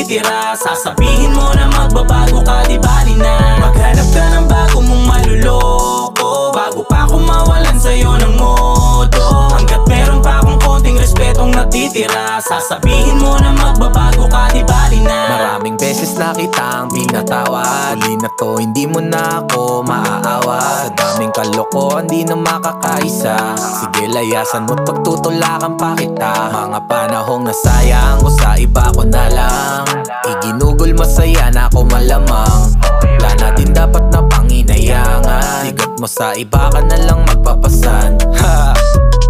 natitira. Sasabihin mo na magbabago ka, di bali na. Maghanap ka ng bago mong maluloko bago pa ako mawalan sa'yo ng modo. Hanggat meron pa akong konting respetong natitira, sasabihin mo na magbabago ka, di bali na. Maraming beses na kitang pinatawad, huli na to, hindi mo na ako maaawat. Sa daming kalokohan, di na makakaisa. Sige, layasan mo't pagtutulakan pa kita. Mga panahong nasayang ko sa iba ko na lang. Iginugol masaya na ako malamang. Wala na din dapat na panginayangan. Sigat mo sa iba ka na lang magpapasan.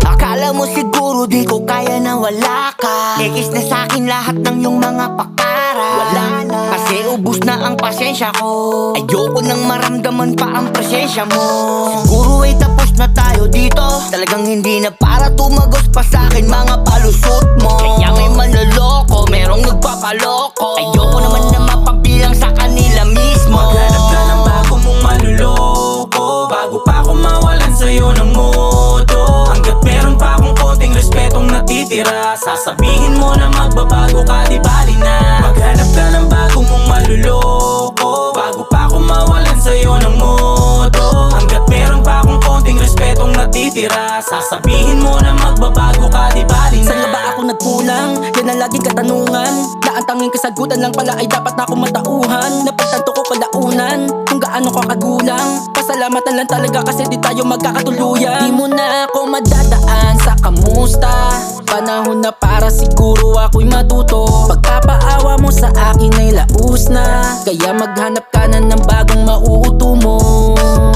Akala mo siguro di ko kaya na wala ka. Ekis na sa'kin lahat ng yung mga pakara. Wala na, kasi ubus na ang pasensya ko. Ayoko nang maramdaman pa ang presensya mo. Siguro ay tapos na tayo dito. Talagang hindi na para tumagos pa sa'kin mga palusot mo. Kaya may manloloko, merong nagpapaloko. Ayoko naman na mapabilang sa kanila mismo. Maghanap ka ng bago mong maluloko bago pa ako mawalan sa'yo ng modo. Hanggat meron pa akong konting respetong natitira, sasabihin mo na magbabago ka, di bali na. Maghanap ka ng bago mong maluloko bago pa ako mawalan sa'yo ng modo. Hanggat meron pa akong konting respetong natitira, sasabihin mo na magbabago ka, di bali na. Saan na ba ako nagkulang? Yan ang laging katanungan, na ang tanging kasagutan lang pala ay dapat na ako matauhan. Napagtanto ko kalaunan kung gaano ka kagulang. Pasalamatan lang talaga kasi di tayo magkakatuluyan. Di mo na ako madadaan sa kamusta. Panahon na para siguro ako'y matuto. Pagpapaawa mo sa akin ay laus na, kaya maghanap ka na ng bagong mauuto mo.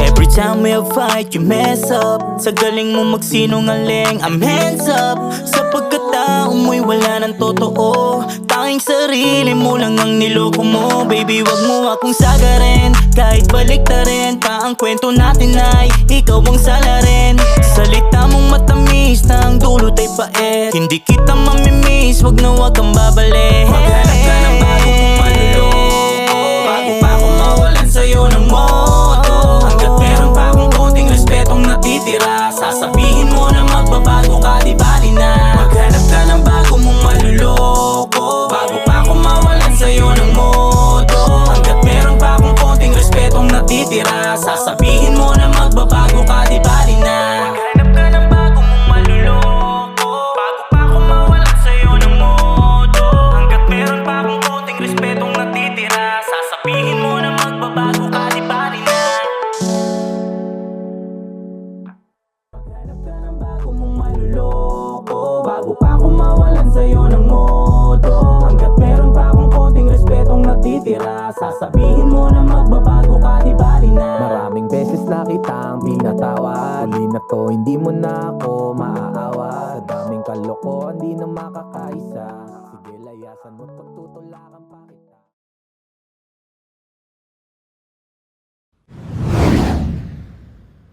Every time we fight, you mess up. Sa galing mo magsinungaling, I'm hands up. Sa pagkatao mo'y wala ng totoo. Tanging sarili mo lang ang niloko mo. Baby, wag mo akong sagarin. Kahit baliktarin pa ang kwento natin ay ikaw ang salarin. Salita mong matamis na ang dulot ay pait. Hindi kita mamimiss, wag na wag kang babalik. Maghanap ka ng bago mong maluloko bago pa ako mawalan sa'yo ng modo. Hanggat meron pa akong konting respetong natitira, sasabihin mo na magbabago ka, di bali na. Maghanap ka ng bago mong maluloko bago pa ako mawalan sa'yo ng modo. Hanggat meron pa akong konting respetong natitira, sasabihin mo na magbabago ka, di bali na. Maghanap ka ng bago mong maluloko bago pa ako mawalan sa'yo ng modo. Hanggat meron pa akong konting respetong natitira, sasabihin mo na magbabago ka, di bali na. Maghanap ka ng bago mong maluloko bago pa ako mawalan sa'yo ng modo. Hanggat meron pa akong konting respetong natitira, sasabihin mo na magbabago ka, di bali na. Maraming beses na kitang pinatawad, huli na to, hindi mo na ako maaawat. Sa daming kalokohan, di na makakaisa. Sige, layasan mo't pagtutulakan